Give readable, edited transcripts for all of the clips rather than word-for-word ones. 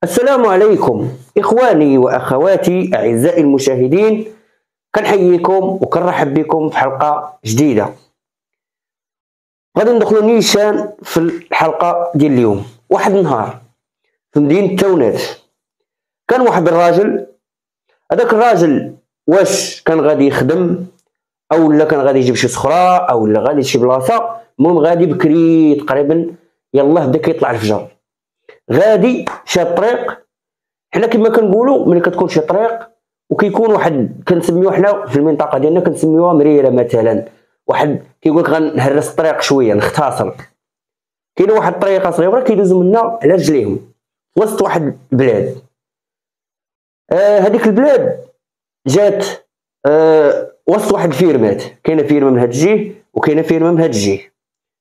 السلام عليكم إخواني وأخواتي أعزائي المشاهدين، كنحييكم وكنرحب بكم في حلقة جديدة. غادي ندخلو نيشان في الحلقة ديال اليوم. واحد النهار في مدينة تاونات كان واحد الراجل. هذاك الراجل واش كان غادي يخدم او لا كان غادي يجيب شي صخرة او لا غادي شي بلاصة، المهم غادي بكري تقريبا يلاه بدا كيطلع الفجر، غادي شاد الطريق. حنا كما كنقولوا ملي كتكون شي طريق وكيكون واحد كنسميوه حنا في المنطقه ديالنا كنسميوها مريره مثلا، واحد كيقول لك غنهرس الطريق شويه نختصر. كاينه واحد الطريقه صغيره كيدوزوا منها على رجليهم وسط واحد البلاد. هذيك البلاد جات وسط واحد الفيرمات، كاينه فيرما من هاد الجهه وكاينه فيرما من هاد الجهه.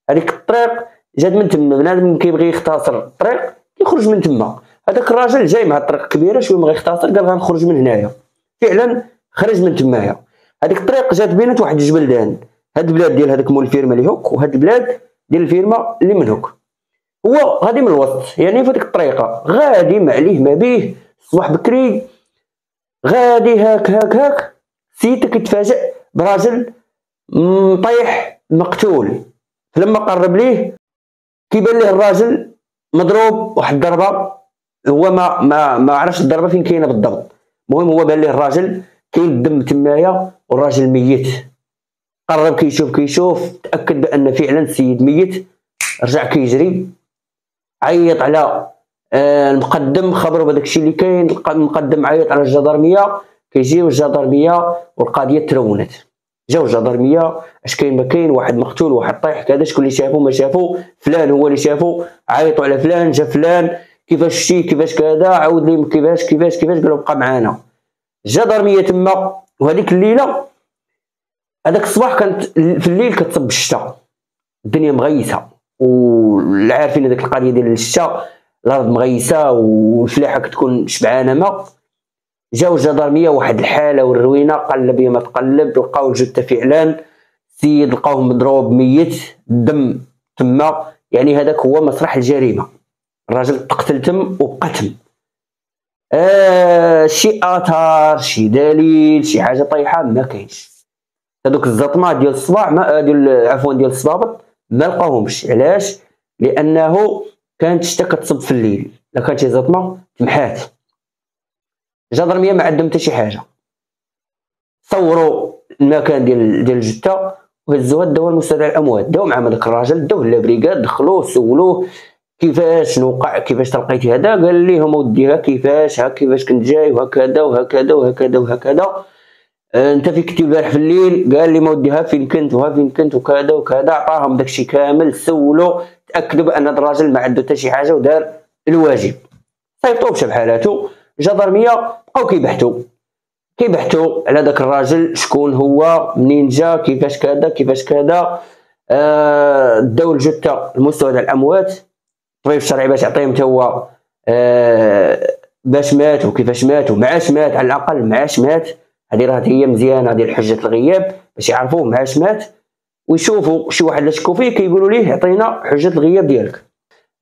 هذيك الطريق جات من تما، بنادم كيبغي يختصر الطريق يخرج من تما. هذاك الراجل جاي مع الطريق كبيره شويه بغى يختصر، قال غنخرج من هنايا، فعلا خرج من تمايا. هذيك الطريق جات بينات واحد الجبلدان، هاد البلاد ديال هذاك مول الفيرما اللي هوك وهاد البلاد ديال الفيرما اللي من هوك. هو غادي من الوسط، يعني في ديك الطريقه غادي ما عليه ما بيه، الصباح بكري غادي هاك سيت كيتفاجئ براجل مطيح مقتول. فلما قرب ليه كيبان ليه الراجل مضروب واحد الضربه، هو ما عرفش الضربه فين كاينه بالضبط. المهم هو بان ليه الراجل كاين الدم تمايا والراجل ميت. قرب كيشوف تاكد بان فعلا السيد ميت، رجع كيجري عيط على المقدم، خبروا بهذاك الشيء اللي كاين. المقدم عيط على الجدرميه، كيجيو الجدرميه والقضيه ترونت. جاو الجدرميه اش كاين ما كاين، واحد مقتول واحد طايح كذا، شكون اللي شافو ما شافو، فلان هو اللي شافو، عيطوا على فلان جا فلان كيفاش شتي كيفاش كذا، عاود لي كيفاش قالوا بقى معانا. الجدرميه تما. وهذيك الليله هذاك الصباح كانت في الليل كتصب الشتا، الدنيا مغيسه والعارفين هذيك القضيه ديال الشتا، الارض مغيسه والفلاحه كتكون شبعانه ماء. جاو الجدرميه واحد الحاله والروينه، قلب يا ما تقلب لقاو الجثه فعلا، السيد لقاوه مضروب ميت، الدم تما، يعني هذاك هو مسرح الجريمه. الراجل تقتل تم وبقى تم. شي اثار شي دليل شي حاجه طايحه ما كاينش. هذوك الزطمات ديال الصباح ديال الصبابط ما لقاوهمش. علاش؟ لانه كانت الشتا كتصب في الليل، لا كانت شي زطمه تمحات. الجدرميه ما عندهم حتى شي حاجه. صوروا المكان ديال الجثه وهزوها داوها لمستدعى الاموات، داو مع هذاك الراجل، داوه لابريكاد، دخلوه سولوه كيفاش وقع، كيفاش تلقيتي هذا، قال لهم اوديها كيفاش كنت جاي وهكذا وهكذا وهكذا وهكذا. انت فين كنتي البارح في الليل؟ قال لي ما وديها فين كنت فين كنت وكذا وكذا. عطاهم داكشي كامل، سولوا تاكدوا بان هذا الراجل ما عنده حتى شي حاجه ودار الواجب. صيفطوه مشى بحالاتو. الجدرميه بقاو كيبحثوا على داك الراجل، شكون هو، منين جا، كيفاش كذا. داو الجثه لمستودع الاموات، الطبيب الشرعي باش يعطيهم حتى هو باش مات وكيفاش مات ومعاش مات، على الاقل معاش مات. هذه راه هي مزيانه ديال حجه الغياب باش يعرفوه معاش مات، ويشوفوا شي واحد اللي شكوا فيه كيقولوا ليه عطينا حجه الغياب ديالك.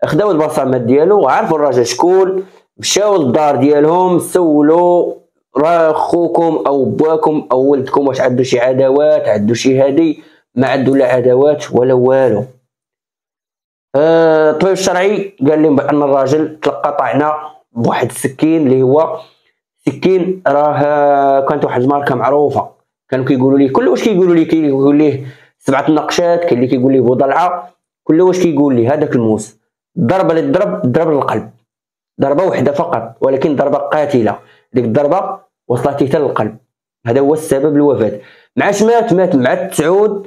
خداو البصمات ديالو وعرفوا الراجل شكون، مشاو للدار ديالهم سولوا راه خوكم او باكم او ولدكم واش عنده شي عداوات، عنده شي هادي، ما عنده لا عداوات ولا والو. الطبيب الشرعي قال لهم بان الراجل تلقى طعنه بواحد السكين، اللي هو سكين راه كانت واحد الماركه معروفه. كانوا كيقولوا ليه كل واش كيقول ليه 7 نقشات، كاين اللي كيقول ليه بوضلعه، كل واش كيقول ليه هذاك الموس. الضربه اللي ضرب للقلب، ضربه واحده فقط ولكن ضربه قاتله. ديك الضربه وصلت حتى للقلب، هذا هو السبب الوفاه. معاش مات مع 9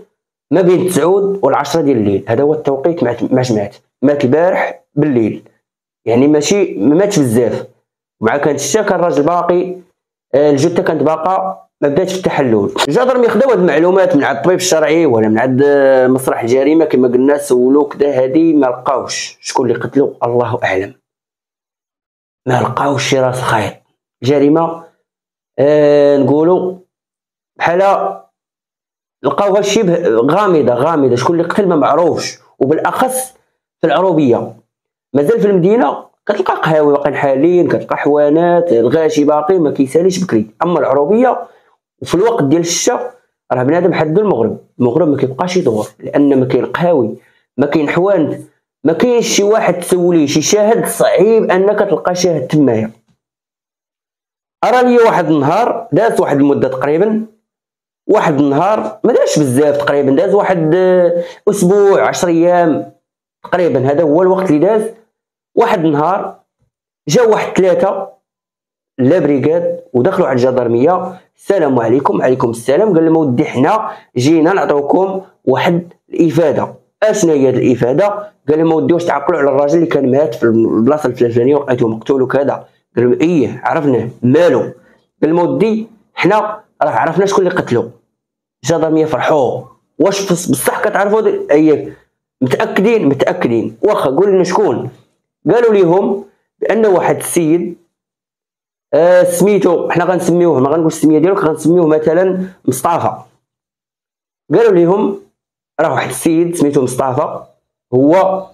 ما بين 9 و10 ديال الليل، هذا هو التوقيت. معاش مات البارح بالليل، يعني ماشي ما ماتش بزاف. مع كانت الشتا كان الراجل باقي، الجثه كانت باقا ما بداتش في التحلل. الجدرميه خداو هاد المعلومات من عند الطبيب الشرعي ولا من عند مسرح الجريمه كما قلنا، سولو كدا، هادي ما لقاوش شكون اللي قتلو، الله اعلم. ما لقاوش شي راس خيط. جريمه نقولوا بحال لقاوها شبه غامضه، شكون اللي قتل ما معروفش، وبالاخص في العروبيه. مازال في المدينه كتلقى قهاوي باقيين حالين، كتلقى حوانات، الغاشي باقي ما كيساليش بكري. اما العروبيه وفي الوقت ديال الشتا راه بنادم حد المغرب ما كيبقاش يدور، لان ما كاين قهاوي، ما كاين حوانت، ما كاينش شي واحد تسوليه شي شاهد، صعيب انك تلقى شاهد تمايا. ارى لي واحد النهار داز واحد المده تقريبا، واحد النهار ما داش بزاف تقريبا، داز واحد اسبوع 10 ايام تقريبا، هذا هو الوقت اللي داز. واحد النهار جاو واحد 3 لا بريغاد ودخلوا على الجدرميه، السلام عليكم. وعليكم السلام. قال لهم ودي حنا جينا نعطيوكم واحد الافاده. اشنا هي هذه الافاده؟ قال لهم ودي واش تعقلوا على الراجل اللي كان مات في البلاصه الفلانيه ولقيتو مقتول وكذا؟ قال لهم ايه عرفناه. مالو؟ قال لهم ودي حنا راه عرفنا شكون اللي قتلو. الجدرميه فرحوا. واش بصح كتعرفوا؟ ايه متاكدين. واخا قول لنا شكون. قالوا ليهم بان واحد السيد سميتو، حنا غنسميوه، ما غنقولش السميه ديالو، غنسميوه مثلا مصطفى. قالوا ليهم راه واحد السيد سميتو مصطفى هو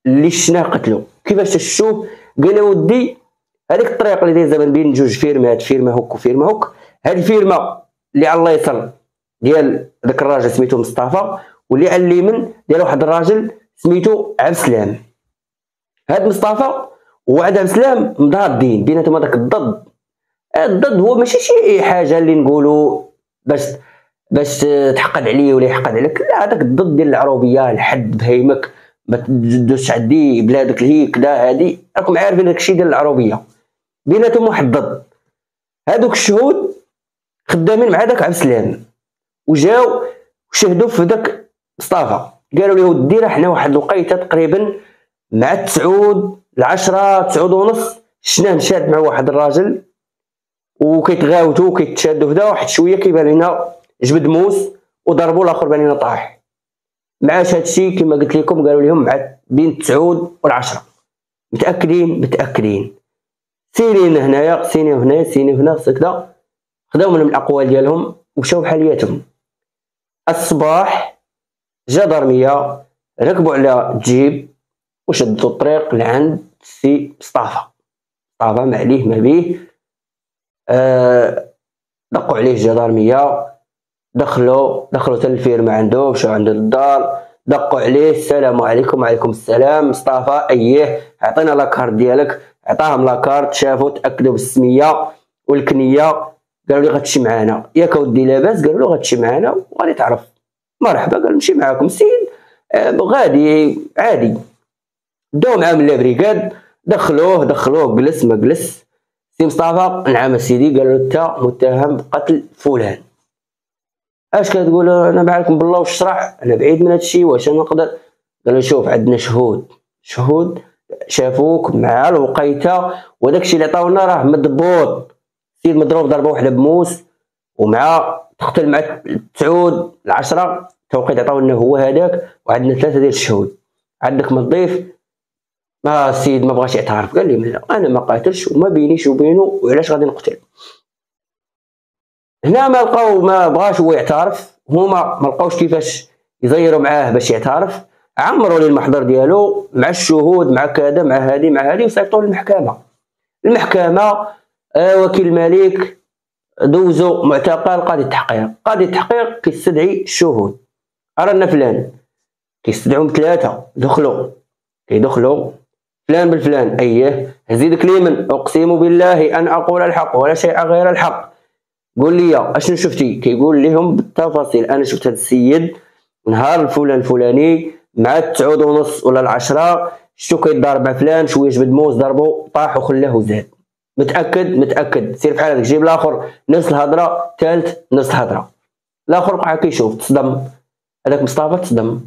اللي شناه قتلو. كيفاش تشوف؟ قال له ودي هذيك الطريق اللي دايزه بين جوج فيرمات، فيرما هوك وفيرما هوك، هذه الفيرما اللي على اليسار ديال داك الراجل سميتو مصطفى، واللي على اليمين ديال واحد الراجل سميتو عبد السلام. هاد مصطفى وعبد السلام مضادين بيناتهم، هذاك الضد هو ماشي شي حاجه اللي نقولوا باش تحقد عليه ولا يحقد عليك، لا، هذاك الضد ديال العروبيه، الحد بهيمك، ما تدوزش عندي بلادك لهي كدا. هادي راكم عارفين داكشي ديال العروبيه، بيناتهم واحد الضد. هادوك الشهود خدامين مع داك عبد السلام، وجاو وشهدوا في داك مصطفى. قالوا له ودي راه حنا واحد الوقيته تقريبا مع 9 10 9 ونص شناه نشاد مع واحد الراجل وكيتغاوتوا وكيتشادوا هدا، واحد شويه كيبان لنا جبد موس وضربوا الاخر بان لنا طاح. معاش هادشي كما قلت لكم قالوا لهم مع بين 9 و10. متاكدين. سيرين هنايا، سيني هنا، سيني هنا، هكذا. خداو منهم الاقوال ديالهم ومشاو بحالياتهم. الصباح جدرميه ركبوا على الجيب وشدوا الطريق لعند السي مصطفى ما عليه ما بيه. دقوا عليه الجدرميه، دخلوا حتى الفيرما عنده، مشاو عنده للدار، دقوا عليه السلام عليكم. وعليكم السلام. مصطفى اييه عطينا لاكارت ديالك. عطاهم لاكارت، شافوا تاكدوا بالسميه والكنيه. قالوا لي غتمشي معانا. ياك اودي لاباس؟ قالوا له غتمشي معانا وغادي تعرف. مرحبا. قال نمشي معاكم السيد، غادي عادي. داو معاه من لابريكاد، دخلوه جلس ما جلس. سي مصطفى نعم سيدي. قالوا له انت متهم بقتل فلان. اش كتقول؟ انا معاكم بالله والشرع، انا بعيد من هادشي، واش انا نقدر؟ قال له شوف عندنا شهود شافوك مع الوقيته، وداكشي اللي عطاونا راه مضبوط. السيد مضروب ضربه واحده بموس، ومع تقتل مع 9 10 توقيت عطاونا هو هذاك، وعندنا 3 ديال الشهود. عندك ما تضيف؟ ما السيد ما بغاش يعترف. قال لي لا انا ما قاتلش وما بينيش وبينه، وعلاش غادي نقتل؟ هنا ما بغاش هو يعترف، هما ما لقاوش كيفاش يزيروا معاه باش يعترف. عمروا لي المحضر ديالو مع الشهود مع كذا مع هذه وصيفطوه للمحكمه. وكيل الملك دوزو معتقل قاضي التحقيق كيستدعي الشهود. رانا فلان، كيستدعوهم 3 كيدخلوا فلان بالفلان. اييه هزيدك اليمن. اقسم بالله ان اقول الحق ولا شيء غير الحق. قول لي اشنو شفتي؟ كيقول لهم بالتفاصيل. انا شفت هذا السيد نهار الفلاني مع 9 ونص ولا 10 شتو كيتضارب مع فلان، شويه جبد موز ضربو طاح وخلاه زاد. متاكد. سير بحال هذاك، جيب الاخر نفس الهضره، ثالث نفس الهضره. الاخر بقى كيشوف، تصدم. هذاك مصطفى تصدم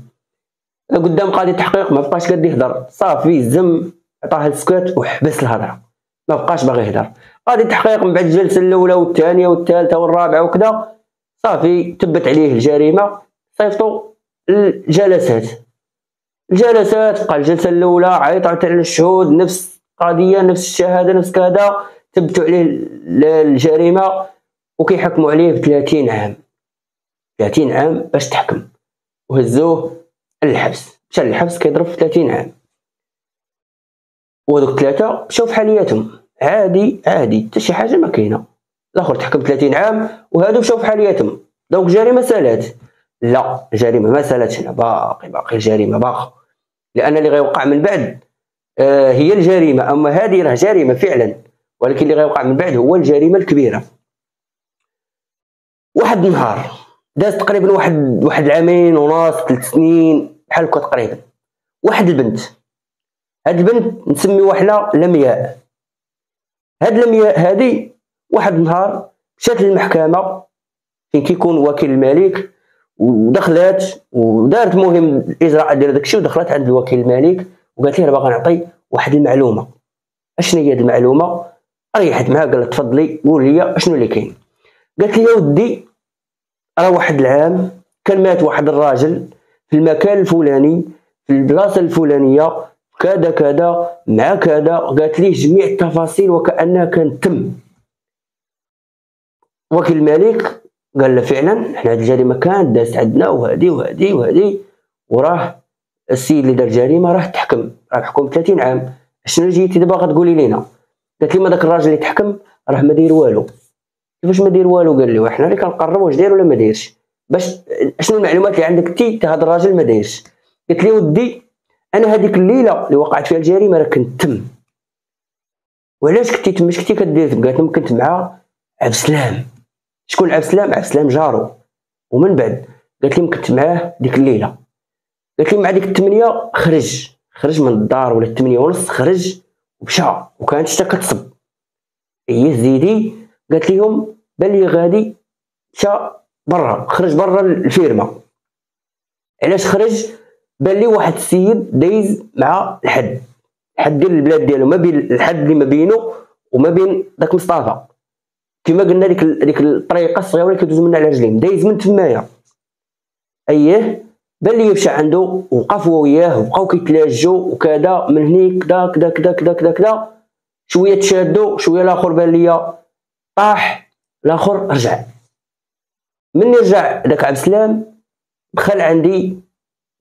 قدام قاضي التحقيق، ما بقاش قادر يهضر، صافي زم، عطاه السكوت وحبس الهضره، ما بقاش باغي يهضر. قاضي التحقيق من بعد الجلسه الاولى والثانيه والثالثه والرابعه وكذا صافي تبت عليه الجريمه، صيفطوا الجلسات. بقى الجلسه الاولى عيطوا على الشهود، نفس القضيه نفس الشهاده نفس كذا، تبتوا عليه الجريمه وكيحكموا عليه ب 30 عام. 30 عام باش تحكم، وهزوه للحبس. مشى للحبس كيضرب في 30 عام. وهذوك ثلاثه مشاو في حالياتهم عادي عادي، حتى شي حاجه ما كاينه. الاخر تحكم 30 عام وهادو مشاو في حالياتهم. دونك الجريمه سالات؟ لا، الجريمه ما سالاتش هنا، باقي الجريمه باقا، لان اللي غيوقع من بعد هي الجريمه. اما هذه راه جريمه فعلا، ولكن اللي غيوقع من بعد هو الجريمه الكبيره. واحد النهار داز تقريبا واحد العامين ونص 3 سنين بحال هكا تقريبا، واحد البنت، هاد البنت نسميو وحده لمياء. هاد لمياء هادي واحد النهار مشات للمحكمه فين كيكون وكيل الملك، ودخلات ودارت مهم الاجراء ديال داكشي، ودخلت عند الوكيل الملك وقالت ليه باغا نعطي واحد المعلومه. اشنو هي هاد المعلومه؟ ريحت معاه قال لها تفضلي قول لي اشنو اللي كاين. قالت لي يا ودي راه واحد العام كان مات واحد الراجل في المكان الفلاني في البلاصه الفلانيه كذا كذا مع كذا. قالت ليه جميع التفاصيل وكانها كانت تم. وكيل الملك قال له فعلا حنا هاد الجريمه كانت دازت عندنا وهادي وهادي وهادي، وراه السيد اللي دار الجريمه راه تحكم، راه محكوم 30 عام. شنو جيتي دابا غتقولي لينا؟ قالت لي ما داك الراجل اللي تحكم راه ما داير والو. كيفاش ما داير والو؟ قال لي حنا اللي كنقرروا واش داير ولا ما دايرش، باش شنو المعلومات اللي عندك انت هذا الراجل ما دايرش. قلت لي ودي انا هذيك الليله اللي وقعت فيها الجريمه راه كنت تم. وعلاش كنتي تما؟ اش كنتي كدير؟ قالت لهم كنت مع عبد السلام. شكون عبد السلام؟ عبد السلام جارو. ومن بعد قالت لهم كنت معاه ديك الليله. قالت لهم مع ديك 8 خرج من الدار ولا 8 ونص خرج ومشى وكانت حتى كتصب. هي زيدي قالت لهم بان لي غادي مشى برا، خرج برا الفيرما. علاش خرج؟ بان لي واحد السيد دايز مع الحد ديال البلاد ديالو، ما بين الحد اللي ما بينه وما بين داك مصطفى، كما قلنا ديك الطريقه الصغيره اللي كيدوز منها على رجلين، دايز من تمايا. اييه بان لي مشى عنده وقف هو وياه وبقاو كيتلاجوا وكذا من هنيك كدا كدا كدا كدا كدا كدا، شويه تشادوا شويه، الاخر بان لي طاح، الاخر رجع. من رجع داك عبد السلام دخل عندي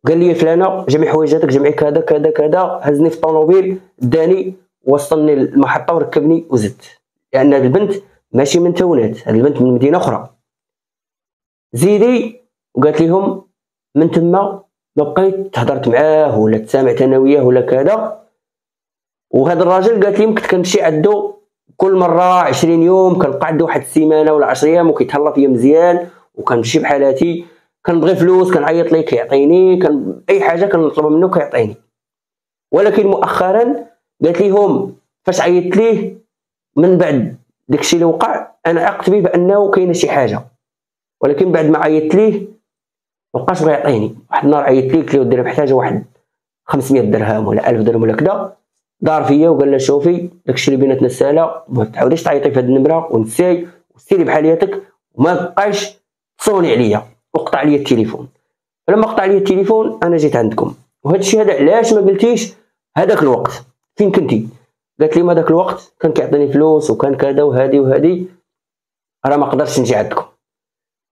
قال لي فلانه جميع حوايجاتك جميع كذا كذا كذا، هزني في الطوموبيل داني وصلني للمحطه وركبني وزدت، لان هاد البنت ماشي من تونات، هاد البنت من مدينه اخرى. زيدي وقالت لهم من تما ما بقيت تهضرت معاه ولا تسامعت انا وياه ولا كذا. وهذا الراجل قالت لي كنت كنمشي عنده كل مره 20 يوم، كنبقى عنده واحد السيمانه ولا 10 ايام وكيتهلا فيا مزيان، وكنمشي بحالاتي، كنبغي فلوس كنعيط ليه كيعطيني، اي حاجه كنطلبها منه كيعطيني. ولكن مؤخرا قالت لهم فاش عيطت ليه من بعد داكشي اللي وقع انا عقت به بانه كاينه شي حاجه، ولكن بعد ما عيطت ليه مابقاش بغا يعطيني. واحد النهار عيطت ليه قلت له ودي محتاجه واحد 500 درهم ولا 1000 درهم ولا كذا، دار فيا وقال لها شوفي داكشي اللي بيناتنا سالا، ما تعاوديش تعيطي في هذه النمره ونساي وسيري بحالياتك وما تبقايش تصوني عليا. وقطع لي التليفون. فلما قطع لي التليفون انا جيت عندكم. وهذا الشيء هذا علاش ما قلتيش هذاك الوقت فين كنتي؟ قالت لي ما داك الوقت كان كيعطيني فلوس وكان كذا وهذه وهذه، راه ما قدرتش نجي عندكم.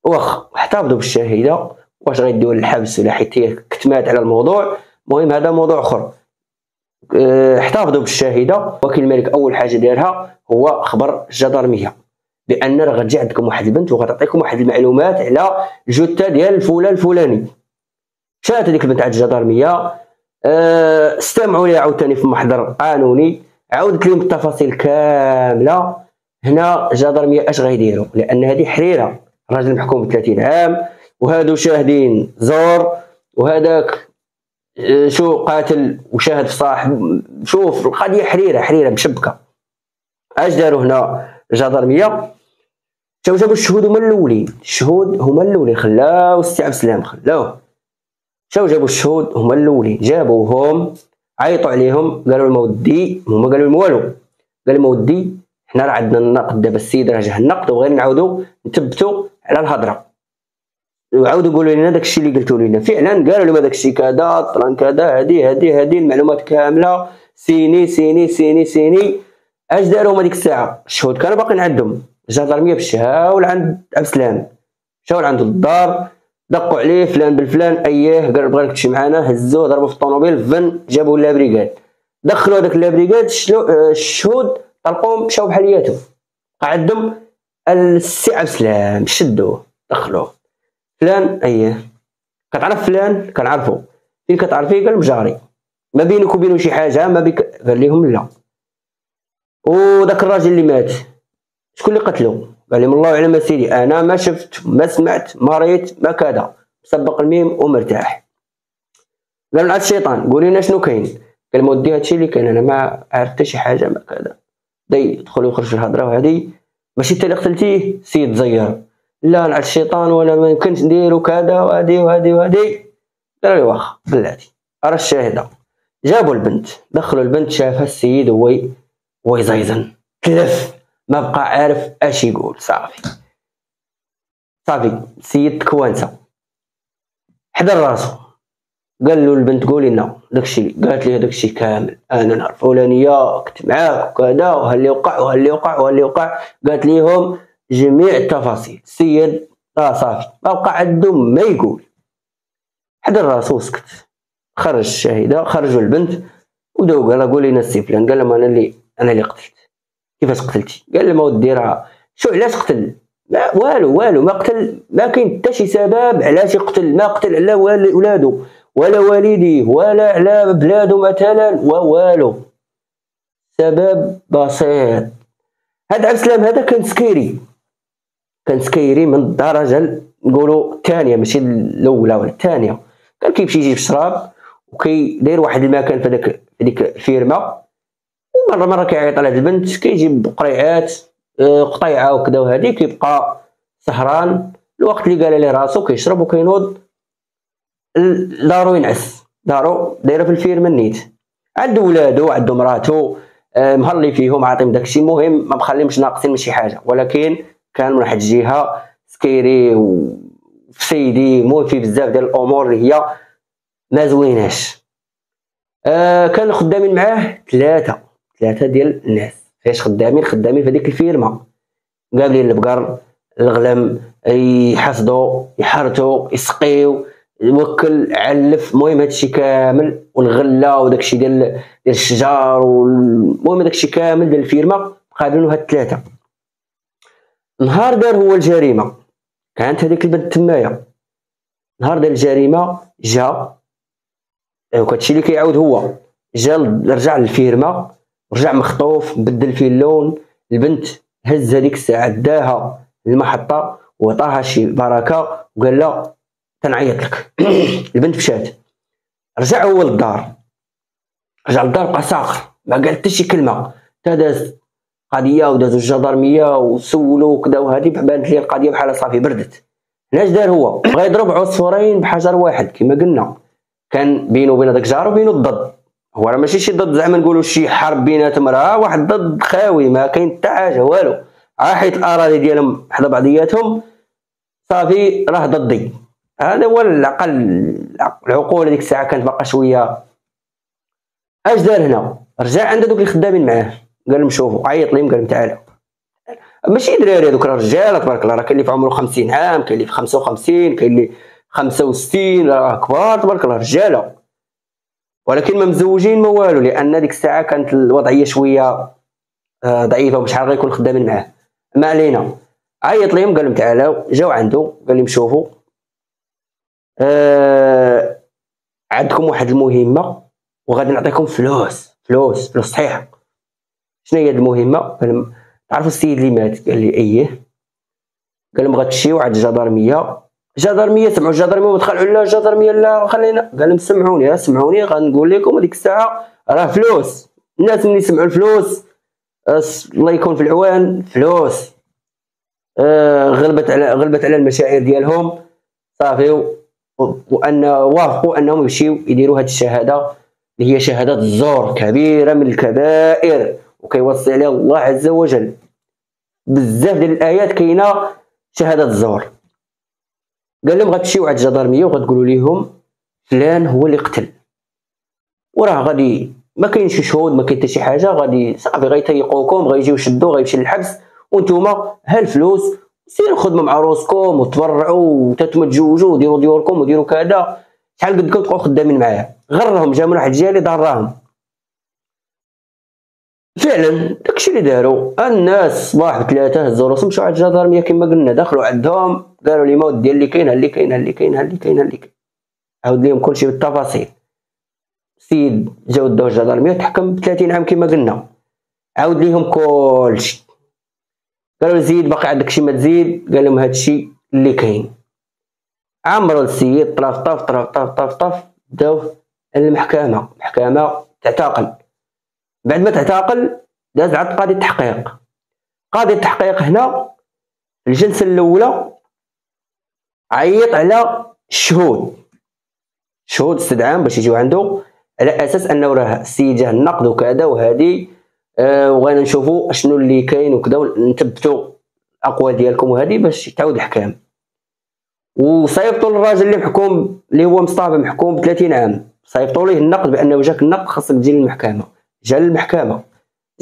واخا احتفظوا بالشاهده، واش غيديوها للحبس ولا حيت هي كتمات على الموضوع، المهم هذا موضوع اخر. احتفظوا بالشاهده. وكيل الملك اول حاجه دارها هو خبر الجدرميه بان راه غتجي عندكم واحد البنت وغتعطيكم واحد المعلومات على الجثه ديال الفلان الفلاني. مشات هذيك البنت عند الجدرميه، استمعوا ليها عاوتاني في محضر قانوني، عاودت لهم التفاصيل كامله. هنا الجدرميه اش غيديروا؟ لان هذه حريره، الراجل محكوم ب 30 عام وهادو شاهدين زور، وهذاك شو قاتل وشاهد في صاحب. شوف القضيه حريره مشبكه. اش داروا هنا الجدرميه؟ جابوا الشهود هما الاولين، خلاو السي عبد السلام خلاوه. جابوا الشهود هما الاولين، جابوهم عيطوا عليهم قالوا لهم ودي، هما قالوا لهم والو، قالوا لهم ودي حنا راه عندنا النقد دابا، السيد راه جا النقد وبغينا نعاودوا نثبتوا على الهضره، وعاودوا قولوا لنا داكشي اللي قلتوا لنا. فعلا قالوا لهم داكشي كذا طران كذا، هذه المعلومات كامله، سيني. اش داروا هما ديك الساعه؟ الشهود كانوا باقيين عندهم. الجدرميه مشاو لعند عبد السلام، مشاو لعندو للدار، دقوا عليه فلان بالفلان، اييه قال بغيتك تمشي معنا، هزوه ضربوا في الطوموبيل فن، جابوا لها بريكاد. دخلوا هذاك لابريكاد الشهود طلقوهم مشاو بحالياتهم، بقى عندهم السي عبد السلام شدوه دخلوه. فلان اييه كتعرف فلان؟ كنعرفو. فين كتعرفيه؟ قال مجاري. ما بينك وبينه شي حاجه؟ ما بك. قال لهم لا. وداك الراجل اللي مات شكون اللي قتلو؟ قال لهم الله اعلم سيدي، انا ما شفت ما سمعت ما ريت ما كذا، مسبق الميم ومرتاح. قال لنا الشيطان قولي لنا شنو كاين؟ قال مودي هادشي اللي كاين انا ما عرفت حتى شي حاجه ما كذا. بدا يدخل ويخرج في الهضره، وهذه ماشي انت اللي قتلتيه سيد زيار، لا نعت الشيطان وانا ما يمكنش نديرو كذا وهذه وهذه وهذه. قال لي واخا بلاتي ارى الشاهده. جابوا البنت، دخلوا البنت، شافها السيد هو يزيزن تلف، ما بقى عارف اش يقول. صافي السيد كوانسه حدا راسو. قال له البنت قولي لنا داكشي. قالت لي داكشي كامل، انا نهار فلانيه كنت معاك وكذا وها اللي وقع وها اللي وقع وها اللي وقع. قالت ليهم جميع التفاصيل. السيد صافي ما بقى عنده ما يقول، حدا راسو سكت. خرج الشاهده، خرجوا البنت وبداو قال قولي لنا السي فلان. قال لهم انا اللي قتلت. كيفاش قتلتي؟ قال لهم اودي راه شو علاش قتل؟ ما والو ما قتل، ما كاين حتى شي سبب علاش يقتل. ما قتل على ولادو ولا والديه ولا على بلادو مثلا والو. سبب بسيط، هذا عبد السلام هذا كان سكيري من الدرجه نقولوا الثانيه، ماشي الاولى ولا الثانيه. كان كيمشي يجيب الشراب وكيدير واحد المكان في ديك الفيرما، ومره كيعيط على هاد البنت، كيجيب قريعات قطيعه وكذا وهادي، كيبقى سهران الوقت اللي قال ليه راسو، كيشرب وكينوض دارو ينعس. دارو دايره في الفيرما نيت، عنده ولادو عنده مراتو مهلي فيهم عاطيهم داكشي. المهم ما مخليهمش ناقصين من شي حاجه، ولكن كان من واحد الجهه سكيري وسيدي موفي بزاف ديال الامور اللي هي ما زويناش. كان خدامين معاه ثلاثه ديال الناس. فاش خدامين في هذيك الفيرما، قابلين البقر الغلم، يحصدوا يحرتوا يسقيو يوكل علف. المهم هادشي كامل، والغله وداكشي ديال الشجر، المهم داكشي كامل ديال الفيرما قابلينو هاد الثلاثه. نهار دار هو الجريمه، كانت هذيك البنت تمايا. نهار ديال الجريمه جا، وكتشي اللي كيعاود هو جا رجع للفيرما، رجع مخطوف بدل فيه اللون. البنت هز هذيك الساعه داها للمحطه وعطاها شي بركه وقال لها تنعيط لك. البنت مشات، رجع هو للدار، بقى ساخر ما قال حتى شي كلمه. تا داز قضيه ودازو الجدرميه وسولو وكذا وهادي، بانت ليه القضيه بحال صافي بردت. علاش دار هو؟ بغا يضرب عصفورين بحجر واحد كما قلنا. كان بينه وبين داك الجار وبينه الضد. هو راه ماشي شي ضد زعما نقولوا شي حرب بيناتهم، راه واحد ضد خاوي ما كاين حتى حاجه والو، حيت الاراضي ديالهم حدا بعضياتهم صافي راه ضدي. هذا هو العقل، العقول ديك الساعه كانت باقا شويه. اش دار هنا؟ رجع عند دوك اللي خدامين معاه، قال لهم شوفوا، عيط لهم قال لهم تعالوا. ماشي دراري هذوك، راه رجاله تبارك الله، راه كاين اللي في عمره 50 عام، كاين اللي في 55، كاين اللي 65، راه كبار تبارك الله رجاله، ولكن ما مزوجين ما والو، لان ديك الساعه كانت الوضعيه شويه ضعيفه وشحال غيكون خدامين معاه. ما علينا. عيط لهم قال لهم تعالوا. جاو عنده قال لهم شوفوا عندكم واحد المهمه وغادي نعطيكم فلوس صحيحه. شنو هي المهمه؟ قال لهم تعرفوا السيد اللي مات؟ قال لي اييه. قال لهم غتمشيو عند الجدرميه. سمعوا الجدرميه ودخلوا لا الجدرميه لا خلينا. قال لهم سمعوني غنقول لكم هذيك الساعه راه فلوس. الناس ملي سمعوا الفلوس الله يكون في العوان، فلوس غلبت على المشاعر ديالهم صافي، وان وافقوا انهم يمشيو يديروا هذه الشهاده اللي هي شهاده الزور، كبيره من الكبائر وكيوصي عليها الله عز وجل. بزاف ديال الايات كاينه شهاده الزور. قال لهم غتمشيو عند الجدرميه وغتقولوا لهم فلان هو اللي قتل، وراه غادي ما كاينش شي شهود ما كاين حتى شي حاجه، غادي صافي غيتيقوكم، غيجيو يشدو، غيمشي للحبس، وانتوما ها الفلوس سيروا خدموا مع روسكم وتبرعوا وتتزوجوا وديروا ديوركم وديروا كذا، شحال قدكم تبقاو خدامين معاه. غرهم، جا من واحد الجهه اللي ضراهم. فعلا داكشي اللي داروا الناس. صباح بثلاثة هزوا راسهم مشاو عند الجدارميه كما قلنا، دخلوا عندهم قالوا لي ما ديال اللي كاين اللي كاين اللي كاين اللي كاين اللي كاين، عاود ليهم كلشي بالتفاصيل. السيد جاو داو الجدارميه تحكم ب30 عام كما قلنا، عاود ليهم كلشي. قالوا زيد باقي عندك شي ما تزيد، قال لهم هادشي اللي كاين. عمروا السيد طرف طرف طرف طرف طرف طرف، داوه المحكمه. المحكمه تعتقل. بعد ما تعتقل داز عند قاضي التحقيق. قاضي التحقيق هنا في الجلسه الاولى عيط على الشهود استدعاهم باش يجيو عنده، على اساس انه راه السيد جاه النقد وكذا وهادي وغانا نشوفوا اشنو اللي كاين وكذا ونثبتوا الاقوال ديالكم وهادي باش تعاود الحكام. وصيفطوا للراجل اللي محكوم اللي هو مصطفى محكوم ب30 عام، صيفطوا ليه النقد بانه جاك النقد خاصك تجي للمحكمه. جا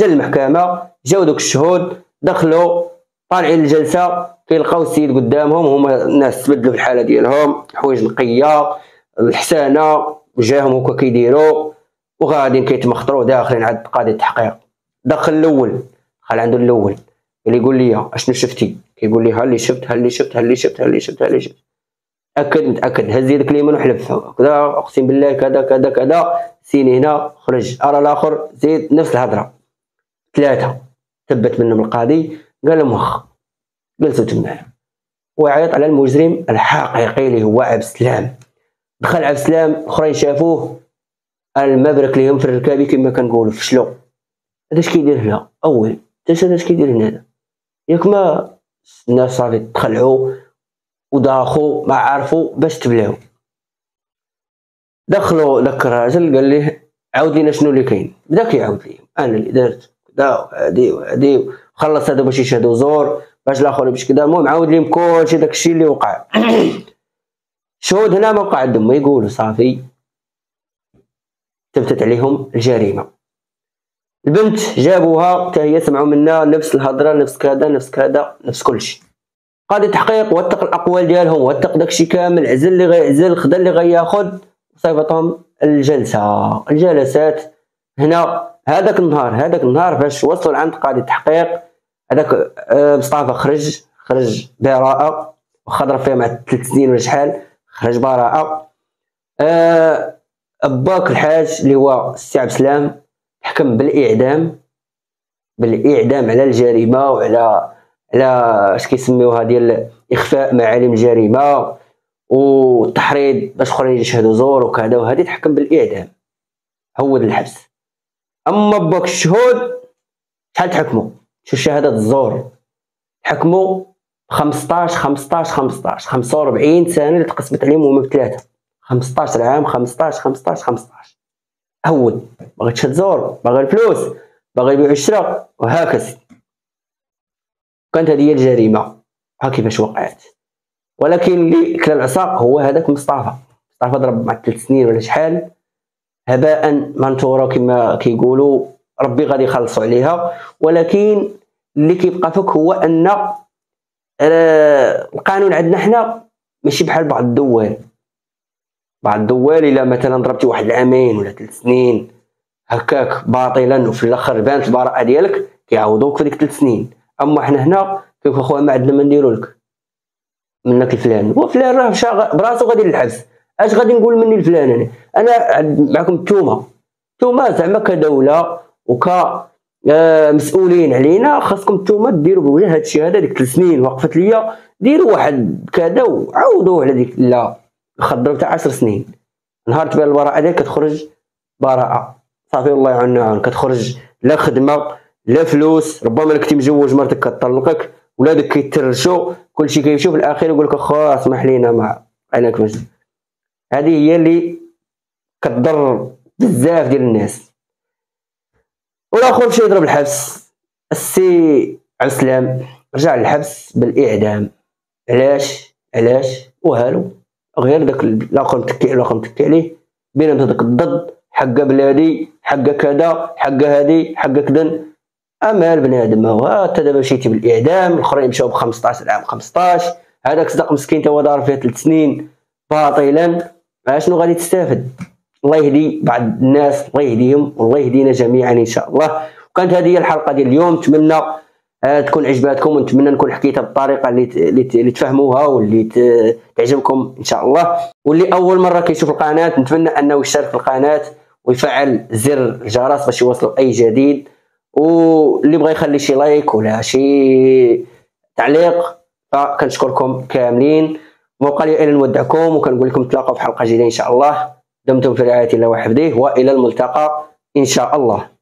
للمحكمه جاو دوك الشهود دخلوا طالعين الجلسه كيلقاو السيد قدامهم، هما الناس تبدلوا في الحاله ديالهم، حوايج نقيه الحسانه وجاهم هكا كيديروا وغاديين كيتمخطروا داخلين عند قاضي التحقيق. دخل الاول، دخل عنده الاول اللي يقول لي اشنو شفتي، كيقول لي ها اللي شفت متاكد هز يدك اليمين وحلف كذا اقسم بالله كذا كذا كذا سيني هنا خرج ارى الاخر زيد نفس الهضره. 3 ثبت منهم القاضي قال لهم واخا جلسوا تما ويعيط على المجرم الحقيقي اللي هو عبد السلام. دخل عبد السلام اخرين شافوه المبرك ليهم في الركابي كما كنقولوا فشلوا. هذا اش كيدير هنا اول هذا اش كيدير هنا ياك ما الناس صافي تخلعوا وداخو ما عرفوا باش تبلاو. دخلوا داك الراجل قال ليه عاود لينا شنو اللي كاين، بدا كيعاود ليه انا اللي درت كذا وهادي خلص هذا باش يشهدوا زور باش الاخر باش كذا. المهم عاود ليهم كلشي داكشي اللي وقع. الشهود هنا ما وقع عندهم ما يقولوا، صافي ثبتت عليهم الجريمه. البنت جابوها حتى هي سمعوا منها نفس الهضره نفس كذا نفس كلشي. قاضي التحقيق وثق الاقوال ديالهم، وثق داكشي كامل، عزل اللي غيعزل خدا اللي غياخذ، صيفطهم الجلسات. هنا هذاك النهار فاش وصلوا عند قاضي التحقيق هذاك مصطفى خرج براءه، واخا ضرب فيها مع 3 سنين ولا شحال خرج براءه. باك الحاج اللي هو السي عبد السلام حكم بالاعدام على الجريمه وعلى اش كيسميوها ديال اخفاء معالم الجريمه والتحريض باش اخرين يشهدوا زور وكذا وهذه تحكم بالاعدام، هود الحبس. اما باك الشهود شحال تحكموا؟ شو شهادات الزور تحكموا 45 سنه اللي تقسمت عليهم هما ب3 15 عام 15 هود باغي تشهد زور باغي الفلوس باغي يبيعوا الشراء وهكذا. كانت هذه هي الجريمه ها كيفاش وقعت. ولكن اللي كلا العصاق هو هذاك مصطفى ضرب مع 3 سنين ولا شحال هباء منثورا كما كيقولوا، ربي غادي يخلصوا عليها. ولكن اللي كيبقى فيك هو ان القانون عندنا حنا ماشي بحال بعض الدول الا مثلا ضربتي واحد العامين ولا 3 سنين هكاك باطلا وفي الاخر بانت البراءه ديالك كيعوضوك في ديك 3 سنين. اما حنا هنا كيف اخويا ما عندنا ما نديرو لك منك الفلان، وفلان راه مشى براسو غادي للحبس، اش غادي نقول مني الفلان؟ انا معكم نتوما زعما كدوله وك مسؤولين علينا خاصكم نتوما ديروا بوجه هادشي هذا. ديك 3 سنين وقفت ليا ديروا واحد كذا وعاودوا على ديك، لا خضروا حتى 10 سنين. نهار تبان البراءه ديالك كتخرج براءه صافي الله يعاوننا، كتخرج لا خدمه لا فلوس، ربما كنتي مزوج مرتك كطلقك ولادك كيترشوا كلشي كيمشيو في الاخير يقول لك اخا اسمح لينا ما انا كيفاش. هذه هي اللي كتضر بزاف ديال الناس. والاخر مشى يضرب الحبس. السي عبد السلام رجع للحبس بالاعدام. علاش وهالو غير داك الاخر متكي عليه بينما داك الضد حق بلادي حق كذا حق هادي حق كذا. اما البنادم هو انت دابا مشيتي بالاعدام، الاخرين مشاو ب 15 عام 15، هذاك صدق مسكين تا هو دار فيه 3 سنين باطلا. شنو غادي تستافد؟ الله يهدي بعض الناس، الله يهديهم والله يهدينا جميعا ان شاء الله. وكانت هذه هي الحلقه ديال اليوم. نتمنى تكون عجباتكم، ونتمنى نكون حكيتها بالطريقه اللي تفهموها واللي تعجبكم ان شاء الله. واللي اول مره كيشوف القناه نتمنى انه يشترك في القناه ويفعل زر الجرس باش يوصلوا اي جديد، واللي بغى يخلي شي لايك ولا شي تعليق فكنشكركم كاملين. وبقى لي الا نودعكم وكنقول لكم نتلاقاو في حلقه جديده ان شاء الله. دمتم في رعايه الله وحفظه، والى الملتقى ان شاء الله.